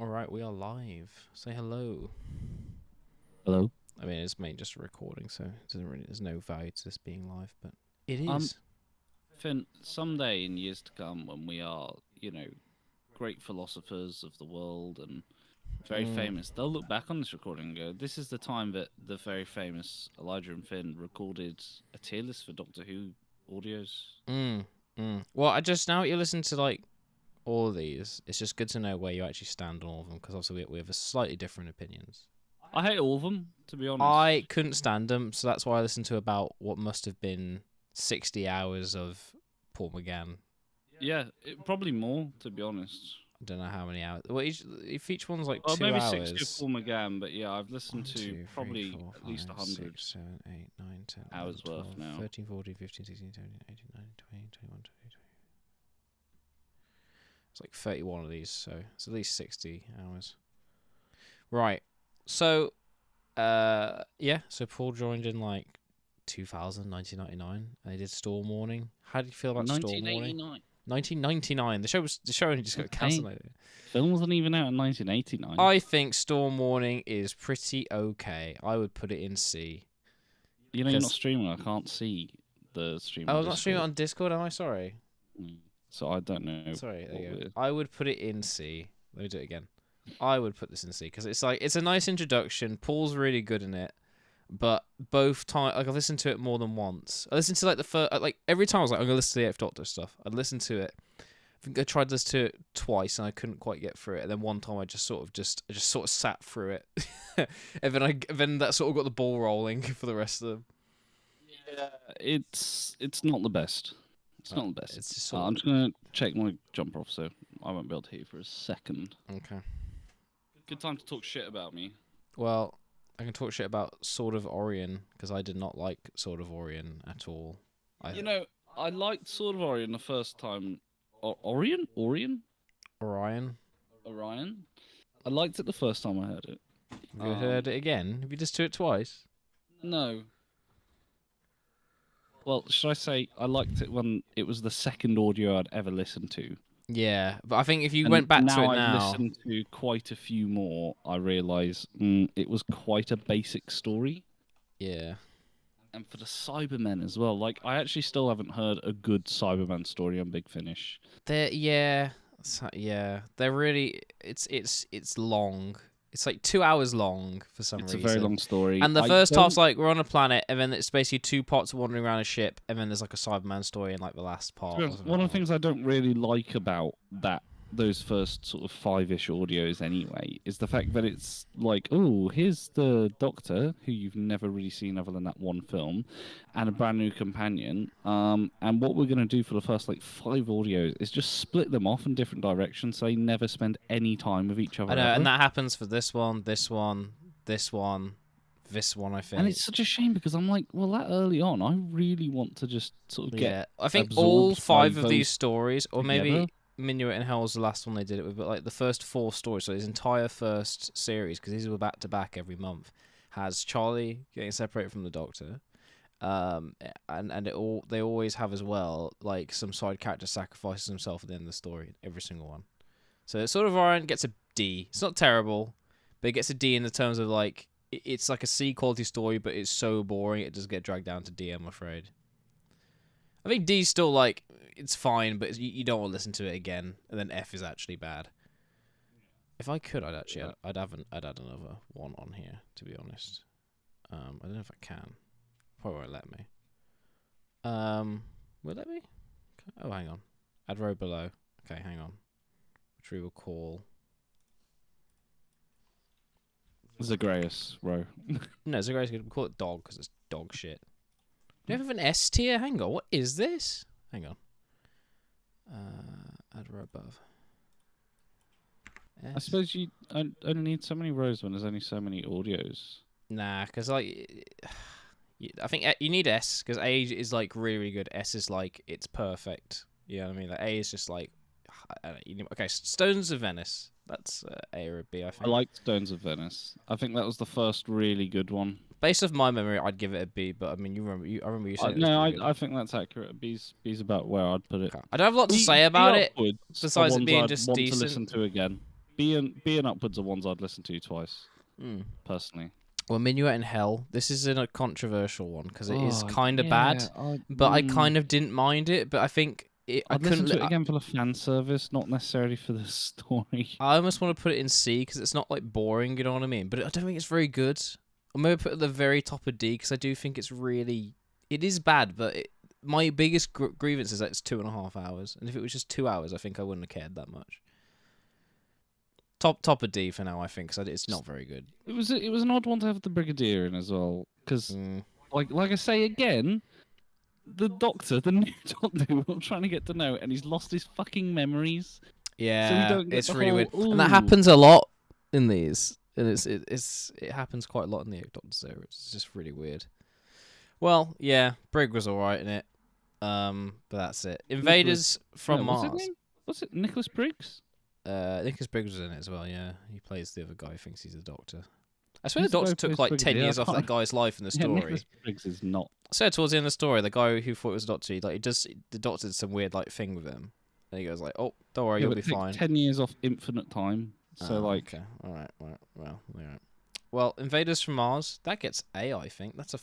All right, we are live. Say hello. Hello. I mean, it's mainly just a recording, so it doesn't really. There's no value to this being live, but it Um, is. Finn, someday in years to come, when we are, great philosophers of the world and very famous, they'll look back on this recording and go, "This is the time that the very famous Elijah and Finn recorded a tier list for Doctor Who audios." Well, I just now that you listen to like all of these, it's just good to know where you actually stand on all of them because also we have a slightly different opinions. I hate all of them, to be honest. I couldn't stand them, so that's why I listened to about what must have been 60 hours of Paul McGann. Yeah, probably more, to be honest. I don't know how many hours. Well, each one's like Well, 2 maybe hours. 60 of Paul McGann, but yeah, I've listened 1, to 2, 3, probably 4, at least 5, 100. 6, 7, 8, 9, 10, hours 11, worth 12, now. 13, 14, 15, 16, 17, 18, 19, 20, 21, 22. It's like 31 of these, so it's at least 60 hours. Right. So, so Paul joined in like 1999, and they did Storm Warning. How do you feel about Storm Warning? 1999. The show only just got cancelled. Film wasn't even out in 1989. I think Storm Warning is pretty okay. I would put it in C. You're not streaming. I can't see the stream. Oh, I'm not streaming on Discord, am I? Sorry. So I don't know. Sorry, there you go. I would put it in C. Let me do it again. I would put this in C because it's a nice introduction. Paul's really good in it, but both times I've listened to it more than once. I listened to like the first, like every time I was like, I'm gonna listen to the Eighth Doctor stuff. I'd listen to it. I think I tried to listen to it twice and I couldn't quite get through it. And then one time I just sort of sat through it, and then that sort of got the ball rolling for the rest of them. Yeah, it's not the best. It's not the best. It's just I'm just gonna check my jumper off, so I won't be able to hear you for a second. Okay. Good time to talk shit about me. Well, I can talk shit about Sword of Orion because I did not like Sword of Orion at all. I liked Sword of Orion the first time. Orion? Orion. I liked it the first time I heard it. Have you heard it again? Have you just heard it twice? No. Well, should I say I liked it when it was the second audio I'd ever listened to. Yeah, but I think if you went back to it now... I've listened to quite a few more, I realise it was quite a basic story. Yeah. And for the Cybermen as well, like, I actually still haven't heard a good Cyberman story on Big Finish. They're really... It's long. It's like 2 hours long for some reason. It's a very long story. And the first half's like, we're on a planet, and then it's basically 2 parts wandering around a ship, and then there's like a Cyberman story in like the last part. One of the things I don't really like about those first sort of 5-ish audios anyway, is the fact that it's like, oh, here's the Doctor, who you've never really seen other than that one film, and a brand new companion. And what we're going to do for the first like 5 audios is just split them off in different directions so they never spend any time with each other. I know, ever. and that happens for this one, I think. And it's such a shame because I'm like, well, that early on, I really want to just sort of get. Yeah, I think absorbed all 5 by of these those stories, or together. maybe Minuet in Hell was the last one they did it with, but like the first 4 stories, so his entire first series, because these were back to back every month, has Charlie getting separated from the Doctor, and they always have as well like some side character sacrifices himself at the end of the story, every single one. So it sort of Orion gets a D. It's not terrible, but it gets a D in the terms of like it's like a C quality story, but it's so boring it does get dragged down to D, I'm afraid. I think D's still like it's fine, but you don't want to listen to it again. And then F is actually bad. If I could, I'd add another one on here. To be honest, I don't know if I can. Probably won't let me. Will it let me? Oh, hang on. Add row below. Okay, hang on. Which we will call Zagreus row. No, Zagreus. We'll call it dog because it's dog shit. Do you have an S tier? Hang on, what is this? Hang on. Add row above. I suppose you only need so many rows when there's only so many audios. Nah, because like, I think you need S because A is like really, really good. S is like it's perfect. You know what I mean? Like A is just like, okay. Stones of Venice. That's A or a B. I think. I liked Stones of Venice. I think that was the first really good one. Based off my memory, I'd give it a B. But I mean, I remember you saying. I think that's accurate. B's about where I'd put it. Okay. I don't have a lot to say about it upwards besides are it being ones I'd just want decent. to listen to again. Being Upwards are ones I'd listen to twice, Mm. personally. Well, Minuet in Hell. This is a controversial one because it is Oh, kind of yeah, bad, but I kind of didn't mind it. But I think I I'd listen couldn't. to it again for the fan service, not necessarily for the story. I almost want to put it in C because it's not like boring. You know what I mean? But I don't think it's very good. I'm gonna put it at the very top of D because I do think it's really. It is bad, but my biggest grievance is that it's 2.5 hours, and if it was just 2 hours, I think I wouldn't have cared that much. Top of D for now, I think, because it's not very good. It was an odd one to have the Brigadier in as well, because like I say again, the Doctor, the new Doctor, who I'm trying to get to know, and he's lost his fucking memories. Yeah, so we don't get it's the really whole, weird, and that happens a lot in these, and it happens quite a lot in the Doctor series. It's just really weird. Well, yeah, Brig was alright in it, but that's it. Invaders from Mars. What's it? Nicholas Briggs? Nicholas Briggs was in it as well, yeah. He plays the other guy who thinks he's the Doctor. I swear the Doctor took like 10 years off that guy's life in the story. Nicholas Briggs is not. So towards the end of the story, the guy who thought it was the Doctor, the Doctor did some weird like thing with him. And he goes like, "Oh, don't worry, you'll be fine." 10 years off infinite time. So okay, all right, well, all right. Well, Invaders from Mars, that gets A, I think. That's a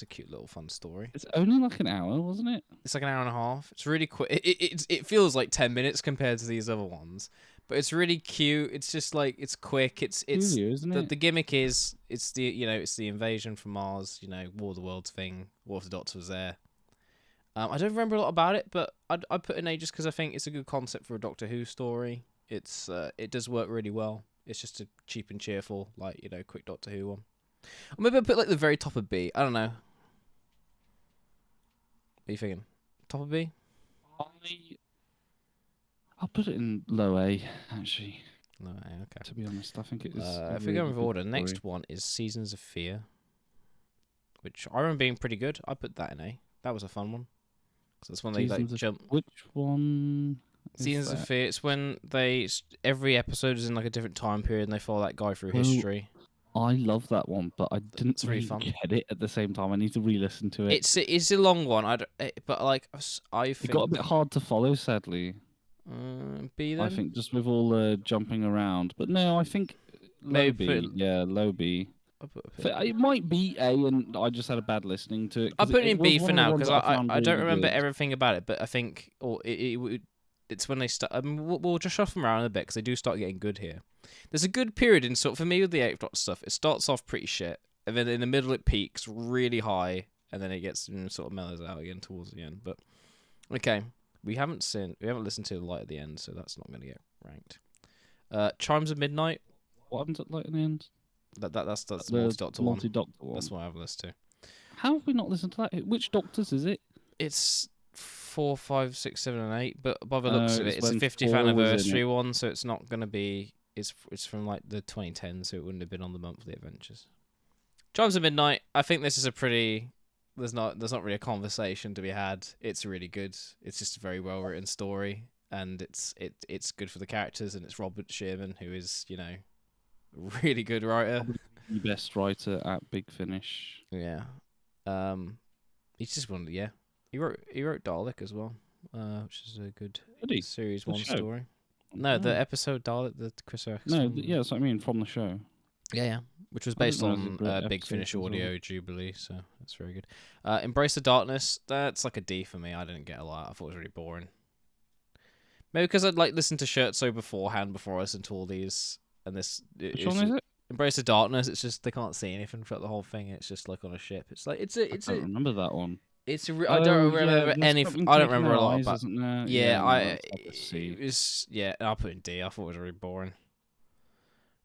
cute little fun story. It's only like an hour, wasn't it? It's like an hour and a half. It's really quick. It feels like 10 minutes compared to these other ones, but it's really cute. It's just like it's quick. It's isn't it? The gimmick is it's the invasion from Mars. War of the Worlds thing. War of the Doctor was there. I don't remember a lot about it, but I put an A just because I think it's a good concept for a Doctor Who story. It does work really well. It's just a cheap and cheerful, quick Doctor Who one. Or maybe I put like the very top of B. I don't know. What are you thinking? Top of B? I'll put it in low A, actually. Low A, okay. To be honest, I think it is. If we go in order, next one is Seasons of Fear, which I remember being pretty good. I put that in A. That was a fun one. So that's when they jump. Which one? Seasons of Fear. It's when every episode is in like a different time period, and they follow that guy through history. I love that one, but I didn't really fun. get it at the same time. I need to re-listen to it. It's a long one. But like I think it got a bit hard to follow, sadly. B then? I think just with all the jumping around, but no, I think low B. Yeah, low B. It might be A, and I just had a bad listening to it. I'll put it in B for now because I really don't remember good. everything about it, but I think it's when they start. I mean, we'll just shuffle them around a bit because they do start getting good here. There's a good period in for me with the Eighth Doctor stuff. It starts off pretty shit, and then in the middle it peaks really high, and then it gets sort of mellows out again towards the end. But okay, we haven't listened to the light at the end, so that's not going to get ranked. Chimes of Midnight. What happens at light at the end? That's the multi-doctor one. That's what I've listened to. How have we not listened to that? Which Doctors is it? It's 4, 5, 6, 7, and 8. But by the looks of it, it's a 50th when 4 was in anniversary it. one, so it's not going to be. It's from like the 2010s, so it wouldn't have been on the monthly adventures. Chimes of Midnight. I think this is a pretty. There's not really a conversation to be had. It's really good. It's just a very well written story, and it's good for the characters, and it's Robert Sherman, who is really good writer. The best writer at Big Finish. Yeah. He's just one. Yeah. He wrote Dalek as well, which is a good series one story. No, the episode Dalek, the Chris Eccleston. No, that's what I mean from the show. Yeah. Which was based on Big Finish Audio Jubilee, so that's very good. Embrace the Darkness. That's like a D for me. I didn't get a lot. I thought it was really boring. Maybe because I'd listened to Scherzo beforehand before I listened to all these. And this which one is it? Embrace the Darkness. It's just they can't see anything throughout the whole thing. It's just like on a ship. It's like I don't remember that one. I don't remember anything. I don't remember a lot about. Yeah, it was. Yeah, I'll put it in D. I thought it was really boring.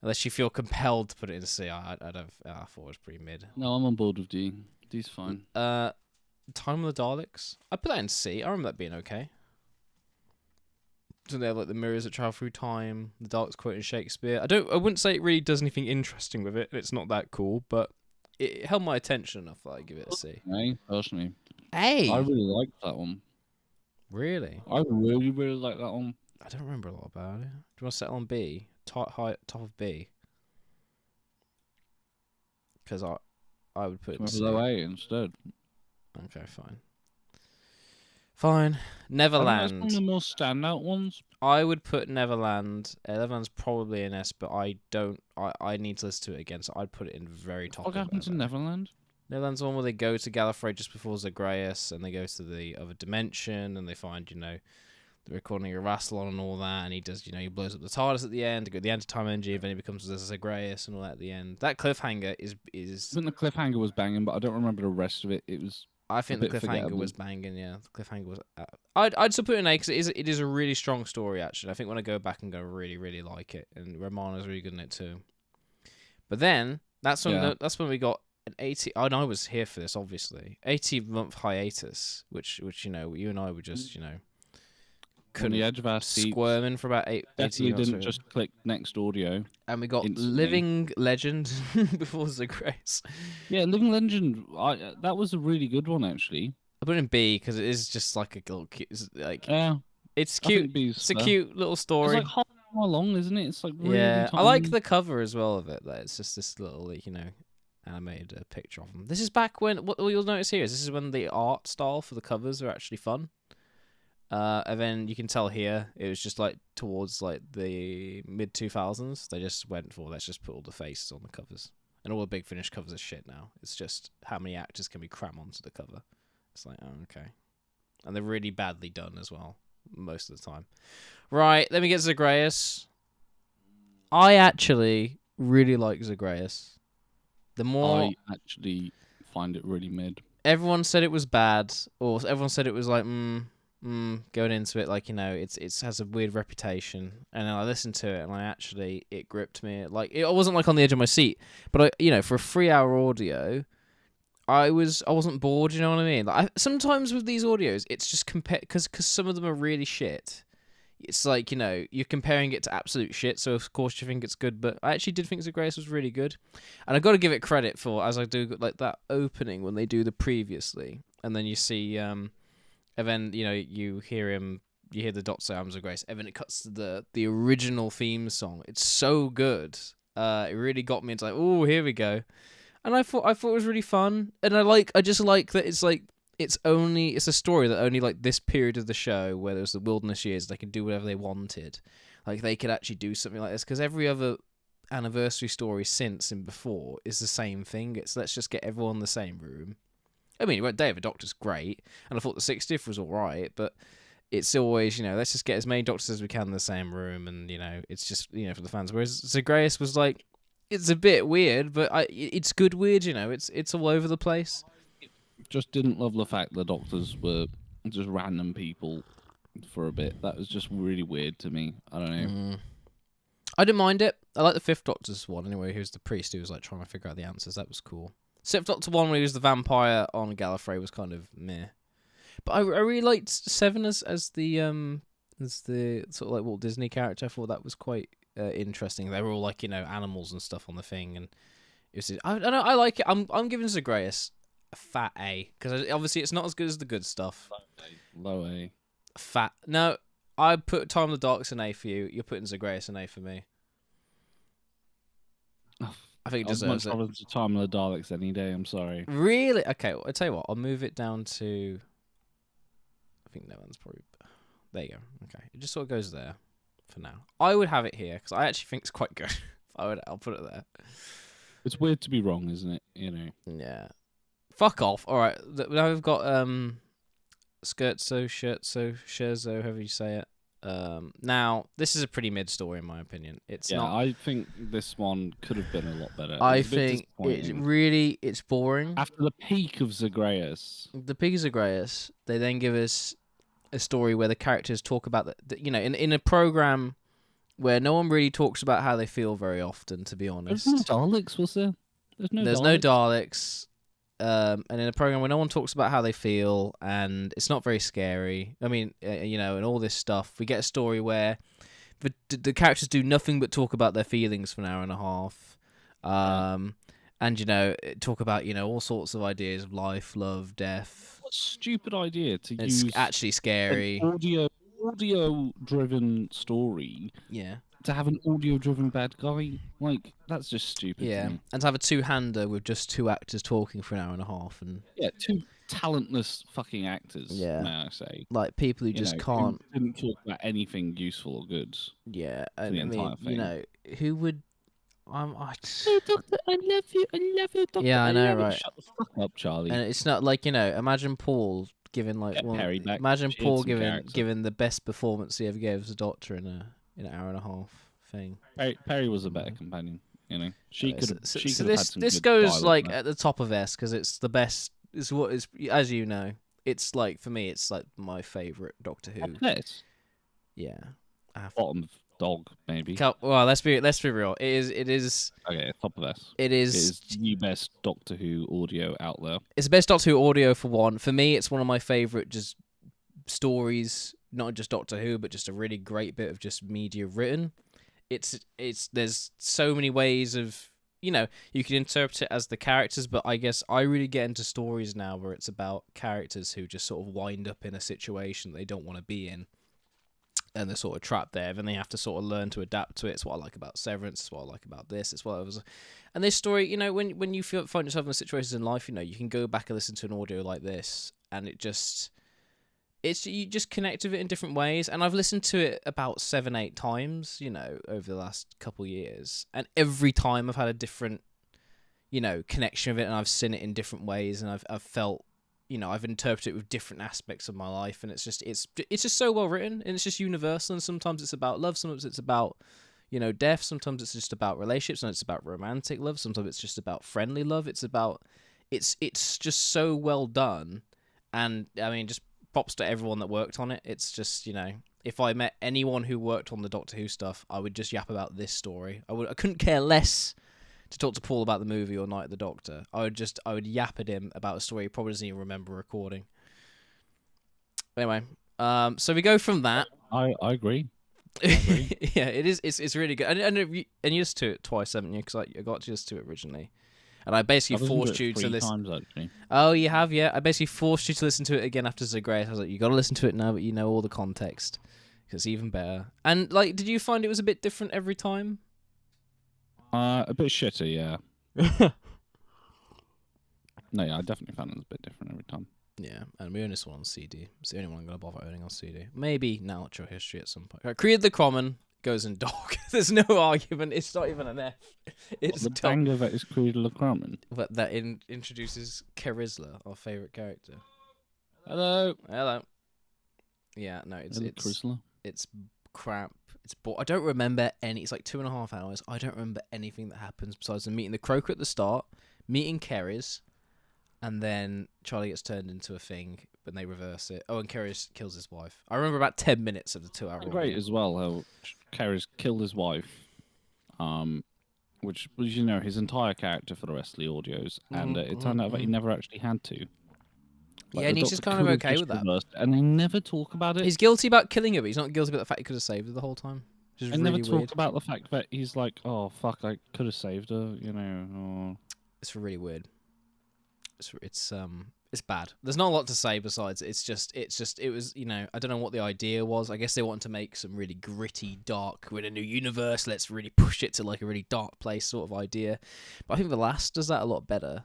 Unless you feel compelled to put it in C, I thought it was pretty mid. No, I'm on board with D. D's fine. Time of the Daleks. I put that in C. I remember that being okay. So they have like the mirrors that travel through time. The Daleks quoting Shakespeare. I wouldn't say it really does anything interesting with it. It's not that cool, but it held my attention enough that I give it a C. Personally. A. I really liked that one. Really? I really like that one. I don't remember a lot about it. Do you want to settle on B? Top of B. Because I would put it in C. Low A instead. Okay, fine. Neverland. That's one of the more standout ones. I would put Neverland. Neverland's probably an S, but I don't. I need to listen to it again, so I'd put it in very top. What happened to Neverland? Neverland's the one where they go to Gallifrey just before Zagreus, and they go to the other dimension, and they find, the recording of Rassilon and all that, and he does, he blows up the TARDIS at the end, to get the anti-time energy, and then he becomes Zagreus and all that at the end. That cliffhanger is. I think the cliffhanger was banging, but I don't remember the rest of it. It was. I think the cliffhanger was banging. Yeah, the cliffhanger was. I'd still put it an A because it is a really strong story. Actually, I think when I go back and go, really, really like it, and Romana's really good in it too. But then that's when we got an 80. I was here for this, obviously. 18-month hiatus, which you and I were just on the edge of our seats, squirming for about 18 definitely months. Didn't just click next audio. And we got instantly. Living Legend before Zagreus. Yeah, Living Legend. That was a really good one, actually. I put it in B because it is just like a little cute. It's cute. It's a cute little story. It's like half an hour long, isn't it? It's like really I tiny. like the cover as well of it. Like, it's just this little, animated picture of them. This is back when what you'll notice here is this is when the art style for the covers are actually fun. And then you can tell here it was just like towards like the mid 2000s. They just went for let's just put all the faces on the covers, and all the Big Finish covers are shit now. It's just how many actors can we cram onto the cover. It's like, oh, okay, and they're really badly done as well most of the time. Right, let me get Zagreus. I actually really like Zagreus. The more I actually find it really mid. Everyone said it was bad, or everyone said it was like going into it, like it has a weird reputation, and then I listened to it and it gripped me. Like I wasn't like on the edge of my seat, but for a 3-hour audio, I wasn't bored. You know what I mean? Like sometimes with these audios, it's just because some of them are really shit. It's like you're comparing it to absolute shit, so of course you think it's good. But I actually did think Zagreus was really good, and I got to give it credit for as I do like that opening when they do the previously, and then you see and then you hear the Doctor say "I'm Zagreus," and then it cuts to the original theme song. It's so good. It really got me. It's like, oh, here we go. And I thought it was really fun, and I just like that it's like it's a story that only like this period of the show where there was the wilderness years they could do whatever they wanted, like they could actually do something like this because every other anniversary story since and before is the same thing. It's let's just get everyone in the same room. I mean, Day of the Doctor's great, and I thought the 60th was alright, but it's always, let's just get as many Doctors as we can in the same room, and, it's just, for the fans. Whereas Zagreus was like, it's a bit weird, but it's good weird, it's all over the place. Just didn't love the fact the Doctors were just random people for a bit. That was just really weird to me. I don't know. I didn't mind it. I like the 5th Doctor's one, anyway, who's the priest who was, like, trying to figure out the answers. That was cool. 6th Doctor 1, when he was the vampire on Gallifrey, was kind of meh. But I really liked 7 as the sort of like Walt Disney character. I thought that was quite interesting. They were all like animals and stuff on the thing, and it was. I don't know. I like it. I'm giving Zagreus a fat A because obviously it's not as good as the good stuff. Low A. Fat. No, I put Time of the Dark's an A for you. You're putting Zagreus an A for me. I think it deserves it. I'd Time of the Daleks any day. I'm sorry. Really? Okay. Well, I'll tell you what. I'll move it down to. I think that one's probably. There you go. Okay. It just sort of goes there for now. I would have it here because I actually think it's quite good. I'll put it there. It's weird to be wrong, isn't it? Yeah. Fuck off. All right. Now we've got Scherzo, Scherzo, however you say it. Now this is a pretty mid story in my opinion. It's not. I think this one could have been a lot better. I think it's boring. After the peak of Zagreus, they then give us a story where the characters talk about in a program where no one really talks about how they feel very often. To be honest, there's no Daleks, was there? There's no Daleks. And in a program where no one talks about how they feel, and it's not very scary. I mean, and all this stuff. We get a story where the characters do nothing but talk about their feelings for an hour and a half, and talk about all sorts of ideas of life, love, death. What a stupid idea to use! It's actually scary. An audio-driven story. Yeah. To have an audio-driven bad guy, like that's just stupid. Yeah, and to have a two-hander with just 2 actors talking for an hour and a half, and talentless fucking actors, Yeah. may I say. Like people who You just know, can't. who didn't talk about anything useful or good Yeah, for and the I mean, entire thing. who would? Oh, Doctor, I love you, Doctor, Yeah, I I know, love you. right? Shut the fuck up, Charlie. And it's not like, imagine Paul giving like Get Perry back. imagine She had Paul some giving character. the best performance he ever gave as a Doctor in an hour and a half thing. Perry was a better companion. You know, she Okay, could have. so She could have had some this good goes dialogue like there. at the top of S because it's the best. It's what is, as you know, it's like for me, it's like my favorite Doctor Who. This Yeah, I have bottom of dog maybe. Well, let's be real. It is Okay, top of S. it It is is the best Doctor Who audio out there. it's the best Doctor Who audio for one. For me, it's one of my favorite just stories, not just Doctor Who, but just a really great bit of just media written. It's there's so many ways of you can interpret it as the characters, but I guess I really get into stories now where it's about characters who just sort of wind up in a situation they don't want to be in, and they're sort of trapped there, and they have to sort of learn to adapt to it. It's what I like about Severance. It's what I like about this. It's what I was, and this story. When you find yourself in situations in life, you can go back and listen to an audio like this, and you just connect with it in different ways. And I've listened to it about 7-8 times, over the last couple of years, and every time I've had a different, connection with it, and I've seen it in different ways, and I've felt. I've interpreted it with different aspects of my life, and it's just so well written, and it's just universal. And sometimes it's about love, sometimes it's about, death, sometimes it's just about relationships, and it's about romantic love, sometimes it's just about friendly love. It's just so well done, and I mean, just props to everyone that worked on it. It's just if I met anyone who worked on the Doctor Who stuff, I would just yap about this story. I couldn't care less to talk to Paul about the movie or Night of the Doctor. I would yap at him about a story he probably doesn't even remember recording. Anyway, so we go from that. I agree. Yeah, it is. It's really good. And you listened to it twice, haven't you? Because I got to listen to it originally, and I basically forced you to listen. 3 times actually. Oh, you have, yeah. I basically forced you to listen to it again after Zagreus. I was like, you got to listen to it now, but you know all the context, because it's even better. And like, did you find it was a bit different every time? A bit shitty, yeah. No, yeah, I definitely found it was a bit different every time. Yeah, and we own this one on CD. It's the only one I'm going to bother owning on CD. Maybe Natural History at some point. Right, Creed the Common goes in dog. There's no argument. It's not even an F. It's the banger that is Creed the Common. But that introduces Kerisla, our favourite character. Hello. Yeah, no, Kerisla. It's crap. I don't remember any. It's like 2.5 hours. I don't remember anything that happens besides them meeting the Croaker at the start, meeting Keris, and then Charlie gets turned into a thing, but they reverse it. Oh, and Keris kills his wife. I remember about 10 minutes of the 2-hour. Great as well how Keris killed his wife, which was his entire character for the rest of the audios, and it turned out that he never actually had to. Yeah, and he's just kind of okay with that. And they never talk about it. He's guilty about killing her, but he's not guilty about the fact he could have saved her the whole time. Which is They really never weird. talk about the fact that he's like, oh fuck, I could have saved her, Or... It's really weird. It's bad. There's not a lot to say besides it was I don't know what the idea was. I guess they wanted to make some really gritty, dark, we're in a new universe, let's really push it to like a really dark place sort of idea. But I think The Last does that a lot better.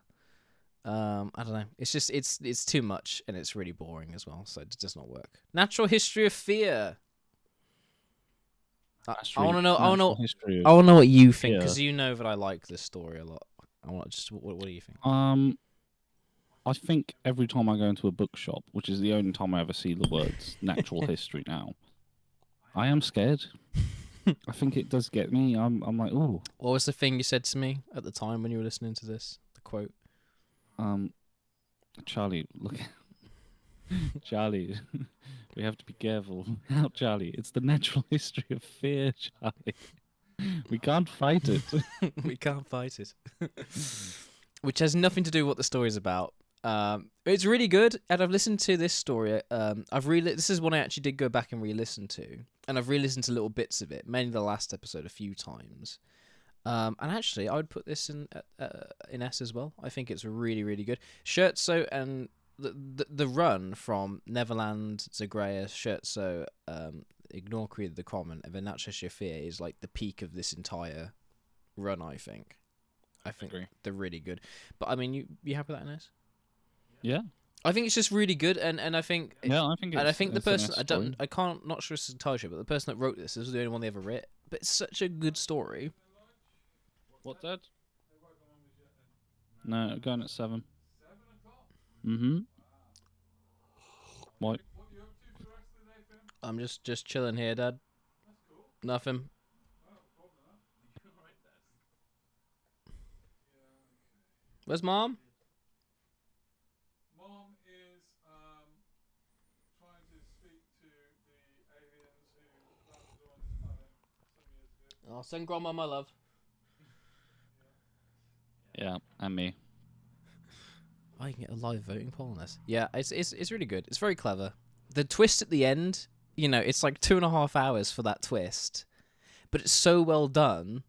I don't know. It's just it's too much, and it's really boring as well, so it does not work. Natural History of Fear. I want to know. I want to know what you think, because you know that I like this story a lot. I want just what do you think? I think every time I go into a bookshop, which is the only time I ever see the words "natural history" now, I am scared. I think it does get me. I'm like, oh. What was the thing you said to me at the time when you were listening to this? The quote. Charlie, look. Charlie, we have to be careful. Now, Charlie, it's the natural history of fear, Charlie. We can't fight it. We can't fight it. Which has nothing to do with what the story's about. It's really good, and I've listened to this story. This is one I actually did go back and re-listen to, and I've re-listened to little bits of it, mainly the last episode, a few times. And actually, I would put this in S as well. I think it's really, really good. Scherzo and the run from Neverland, Zagreus, Scherzo, Ignore Creed the Common, and then Natural Shafir is like the peak of this entire run. I think they're really good. But I mean, you happy with that, Ines? Yeah. I think it's just really good, and I think Yeah, I think and I it's think the it's a person nice story. I can't not sure it's Tarsha, but the person that wrote this was the only one they ever writ. But it's such a good story. What, Dad? No, going at 7. Mm-hmm. What? I'm just chilling here, Dad. Nothing. Where's Mom? Mom is trying to speak to the aliens who landed on this planet some years ago. Oh, send Grandma my love. Yeah, and me. I can get a live voting poll on this. Yeah, it's really good. It's very clever. The twist at the end, it's like 2.5 hours for that twist, but it's so well done.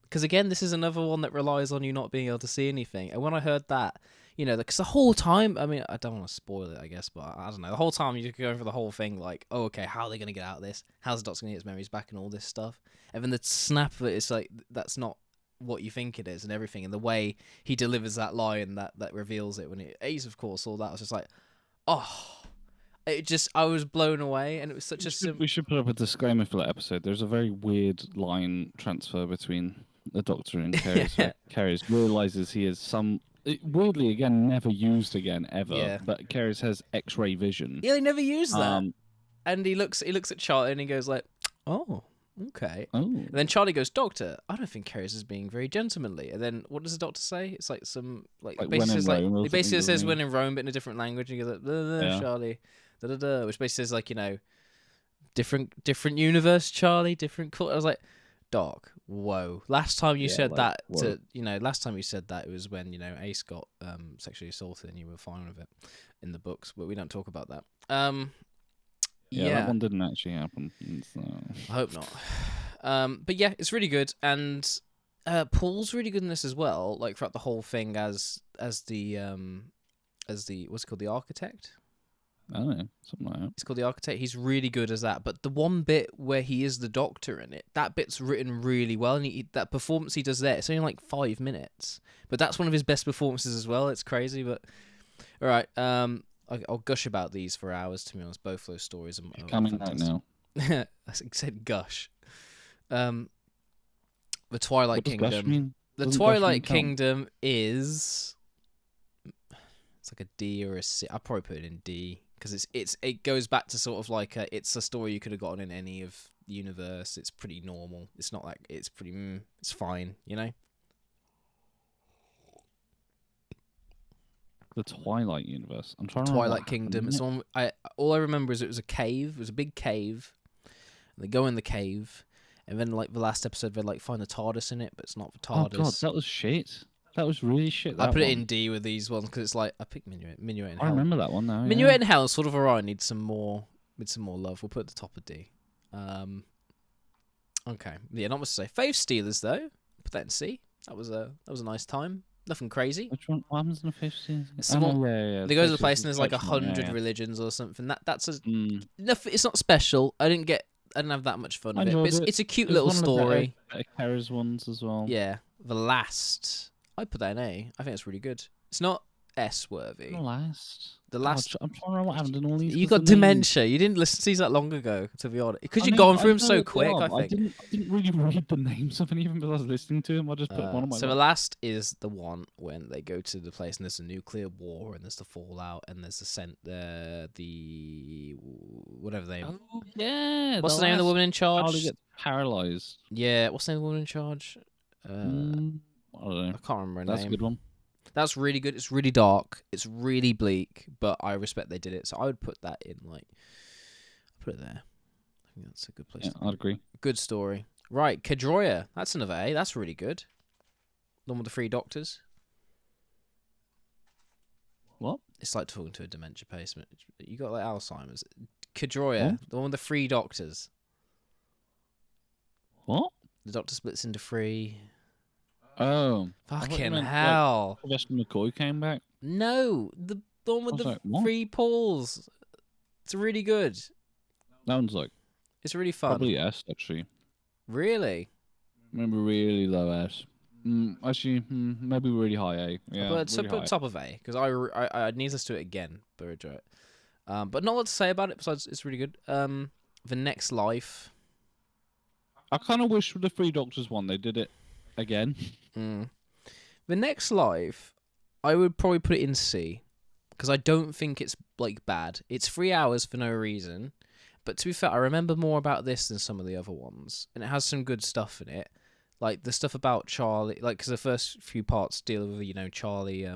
Because again, this is another one that relies on you not being able to see anything. And when I heard that, because the whole time, I mean, I don't want to spoil it, I guess, but I don't know. The whole time you're going for the whole thing, like, oh, okay, how are they going to get out of this? How's the Doctor going to get his memories back and all this stuff? And then the snap of it, it's like, that's not what you think it is and everything. And the way he delivers that line that reveals it when it Ace, of course, all that was just like, oh, I was blown away. And it was such We should put up a disclaimer for that episode. There's a very weird line transfer between the Doctor and Keres. Yeah. Keres realizes he is weirdly again never used again ever. Yeah. But Keres has X-ray vision. Yeah, they never used that. Um, And he looks at Charlie and he goes like, oh, okay. oh, And then Charlie goes, Doctor, I don't think Keres is being very gentlemanly. And then what does the Doctor say? It's like some Like basically when in says Rome or he basically something, says doesn't he? when in Rome, but in a different language. And he goes like, blah, blah, Yeah. Charlie, da da da, which basically says like different universe, Charlie, different culture. I was like, Doc, whoa. Last time you Yeah, said like, that last time you said that it was when Ace got sexually assaulted and you were fine with it in the books, but we don't talk about that. yeah, that one didn't actually happen. So. I hope not. But yeah, it's really good, and Paul's really good in this as well. Like throughout the whole thing, as the what's it called, the architect. I don't know, something like that. It's called the architect. He's really good as that. But the one bit where he is the Doctor in it, that bit's written really well, and that performance he does there, it's only like 5 minutes, but that's one of his best performances as well. It's crazy, but all right. I'll gush about these for hours. To be honest, both those stories are Coming out now. I said gush. The Twilight What does gush Kingdom. mean? The Doesn't gush Twilight mean count? Kingdom is it's like a D or a C. I'll probably put it in D because it goes back to sort of like it's a story you could have gotten in any of the universe. It's pretty normal. It's not like it's pretty. It's fine, The Twilight universe. I'm trying to remember Twilight what happened Kingdom. in It's it. one. All I remember is it was a cave. It was a big cave. And they go in the cave, and then like the last episode, they like find the TARDIS in it, but it's not the Oh TARDIS. god, that was shit. That was really shit. I that put it one. in D with these ones because it's like I picked Minuet in I Hell. remember that one now. Minuet yeah. in Hell, sort of alright. Needs some more love. We'll put it at the top of D. Okay, yeah, not much to say. Fave Steelers though, put that in C. That was a nice time. Nothing crazy. Which one? What happens in the 50s? Someone- yeah. They go to the Fifties place is and there's like the first one, 100 yeah. religions or something. That's a Mm. nothing. It's not special. I didn't have that much fun I with it. But enjoyed it. it's a cute It was little one of the story. better Kara's ones as well. Yeah, the last. I put that in A. I think it's really good. It's not S worthy. The last. The last. God, I'm trying to remember what happened in all these. You 'cause got the names- dementia. You didn't listen to these that long ago, to be honest. Because I you've know, gone I through them know so what they quick, are, I but think. I didn't really read the names of any of them as I was listening to them. I just put one on my So the list. last is the one when they go to the place and there's a nuclear war and there's the fallout and there's the whatever they. Oh, yeah. What's the name of the last woman in charge? Charlie gets paralyzed. Yeah, what's the name of the woman in charge? I don't know. I can't remember her That's name. a good one. That's really good. It's really dark. It's really bleak, but I respect they did it. So I would put that in put it there. I think that's a good place. Yeah, to I'd agree. Good story. Right, Kedroya. That's another A. That's really good. The one with the 3 doctors. What? It's like talking to a dementia patient. You got like Alzheimer's. Kedroya, What? the one with the 3 doctors. What? The doctor splits into 3. Oh. I thought you Fucking meant, like, hell. Sylvester McCoy came back. No, the one with I was the like, what? 3 Pauls. It's really good. That one's like It's really fun. probably S actually. Really? Remember really low S. Actually, maybe really high A. Yeah, But so really put high. top of A because I need to do it again, but I enjoy it. But not a lot to say about it besides it's really good. The Next Life. I kind of wish with the Three Doctors one they did it again. The Next Life, I would probably put it in C because I don't think it's like bad. It's 3 hours for no reason, but to be fair, I remember more about this than some of the other ones, and it has some good stuff in it, like the stuff about Charlie. Like because the first few parts deal with Charlie,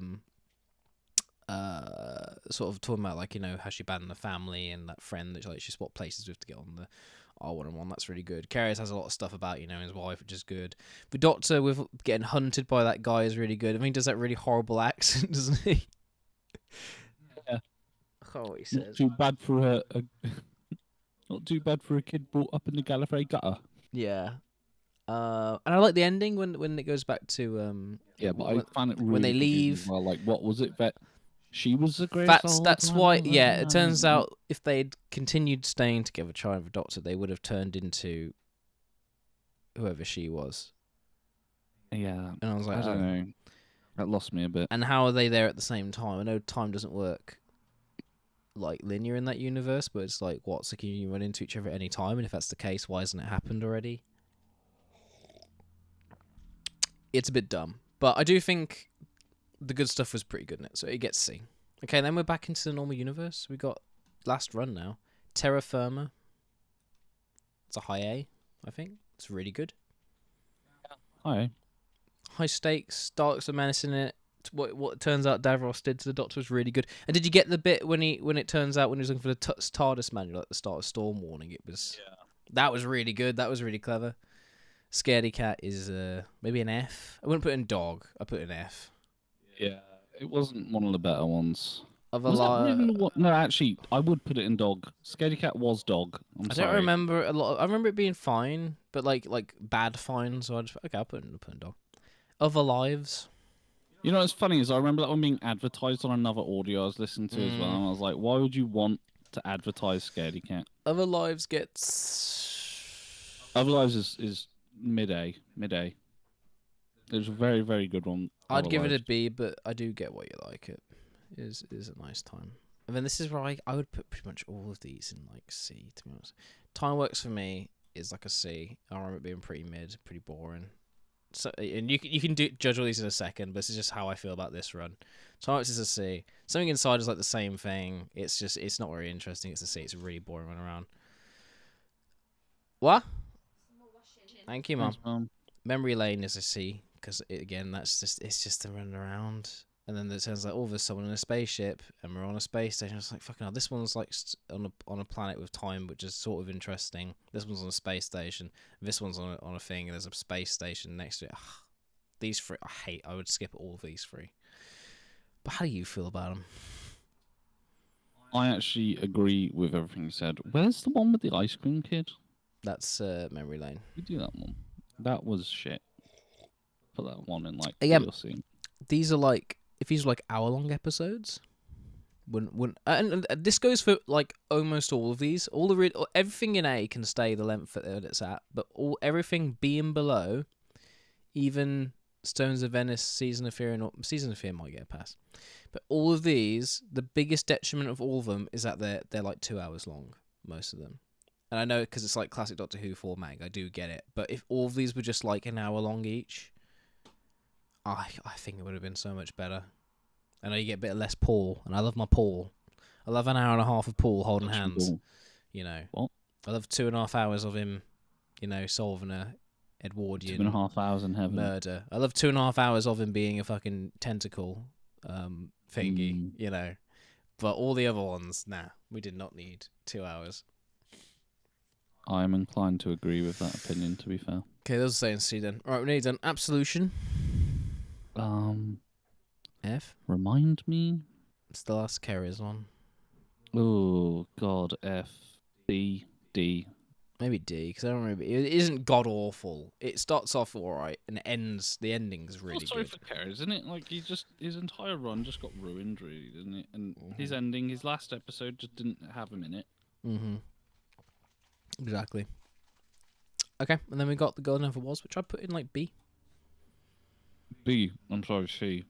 sort of talking about like how she abandoned the family and that friend that she swapped places with to get on the R1-1. That's really good. Carries has a lot of stuff about his wife, which is good. The Doctor with getting hunted by that guy is really good. I mean, he does that really horrible accent, doesn't he? Yeah. I can't what he Not says. too bad for not too bad for a kid brought up in the Gallifrey gutter. Yeah. And I like the ending when it goes back to Yeah, but I when, found it really when they confusing as leave. well. Like, what was it that she was the greatest? That's why. Yeah, it turns out if they'd continued staying together, trying the Doctor, they would have turned into whoever she was. Yeah, And I was like, I don't know. That lost me a bit. And how are they there at the same time? I know time doesn't work like linear in that universe, but it's like, what? So can you run into each other at any time? And if that's the case, why hasn't it happened already? It's a bit dumb, but I do think the good stuff was pretty good in it, so it gets C. Okay, then we're back into the normal universe. We got last run now. Terra Firma. It's a high A, I think. It's really good. Hi. High stakes, dark some menace in it. What it turns out Davros did to the Doctor was really good. And did you get the bit when it turns out when he was looking for the TARDIS manual at the start of Storm Warning? It was that was really good. That was really clever. Scaredy Cat is maybe an F. I wouldn't put in dog. I put an F. Yeah, it wasn't one of the better ones. Of Was that really what? No, actually, I would put it in dog. Scaredy Cat was dog. I don't remember a lot. I remember it being fine, but like bad fine. So I'll put in dog. Other Lives. You know what's funny is I remember that one being advertised on another audio I was listening to as well, and I was like, why would you want to advertise Scaredy Cat? Other Lives gets. Other Lives is mid A. It was a very, very good one. I'd give it a B, but I do get why you like it. It is a nice time. And then this is where I would put pretty much all of these in like C, to be honest. Time Works for me is like a C. I remember it being pretty mid, pretty boring. So, and you can judge all these in a second, but this is just how I feel about this run. Time Works is a C. Something Inside is like the same thing. It's not very interesting. It's a C. It's a really boring run around. What? Thank you, Mum. Memory Lane is a C because again, it's just a run around. And then it turns like, oh, there's someone in a spaceship, and we're on a space station. It's like, fucking hell, this one's like on a planet with time, which is sort of interesting. This one's on a space station. This one's on a thing, and there's a space station next to it. Ugh, these three, I would skip all of these three. But how do you feel about them? I actually agree with everything you said. Where's the one with the ice cream kid? That's Memory Lane. We do that one. That was shit. Put that one in like Again, DLC. These are like, if these were like hour-long episodes, and this goes for like almost all of these. Everything in A can stay the length that it's at, but everything B and below, even Stones of Venice, Season of Fear might get a pass. But all of these, the biggest detriment of all of them is that they're like 2 hours long, most of them. And I know because it's like classic Doctor Who format, I do get it. But if all of these were just like an hour long each, I think it would have been so much better. I know you get a bit less Paul, and I love my Paul. I love an hour and a half of Paul holding hands. You know, what? I love 2.5 hours of him, solving a Edwardian 2.5 hours in heaven murder. I love 2.5 hours of him being a fucking tentacle thingy, But all the other ones, nah, we did not need 2 hours. I am inclined to agree with that opinion, to be fair. Okay, those are saying C then. Alright, we need an Absolution. F. Remind me? It's the last Carrier's one. Oh, God. F. B. D. Maybe D, because I don't remember. It isn't god-awful. It starts off alright, and the ending's really sorry good. for Kerr, isn't it? Like, his entire run just got ruined, really, didn't it? And his ending, his last episode just didn't have him in it. Mm-hmm. Exactly. Okay, and then we got The Golden Never Was, which I put in, like, B. B. I'm sorry, C.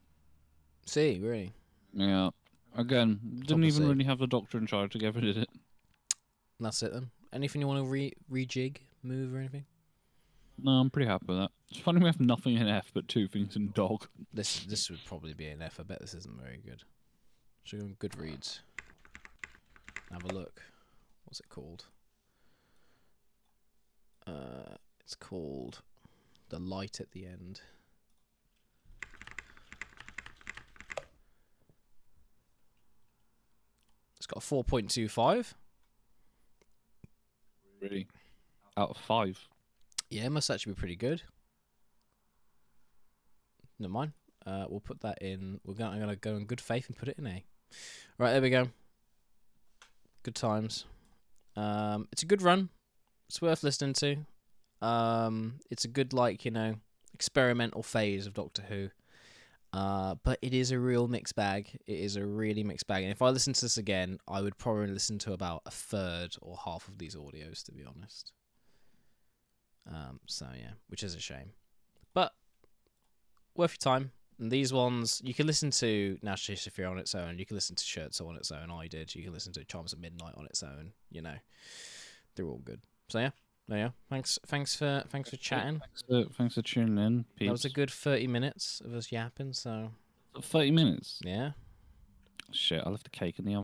C, really? Yeah. Again, Top didn't of even C. really have the Doctor in charge together, did it? That's it then. Anything you want to rejig, move, or anything? No, I'm pretty happy with that. It's funny we have nothing in F but 2 things in dog. This would probably be an F. I bet this isn't very good. Should we go on Goodreads? Have a look. What's it called? It's called The Light at the End. It's got a 4.25. Really? Out of 5. Yeah, it must actually be pretty good. Never mind. We'll put that in. I'm gonna go in good faith and put it in A. Right, there we go. Good times. It's a good run. It's worth listening to. It's a good, like, experimental phase of Doctor Who. But it is a real mixed bag. It is a really mixed bag. And if I listen to this again, I would probably listen to about a third or half of these audios, to be honest. So yeah, which is a shame. But worth your time. And these ones, you can listen to National Sophia on its own. You can listen to Scherzo on its own. I did. You can listen to Charms of Midnight on its own. They're all good. So yeah, there you go. Thanks for chatting. Thanks for tuning in, peeps. That was a good 30 minutes of us yapping. So 30 minutes? yeah. Shit, I left the cake in the oven.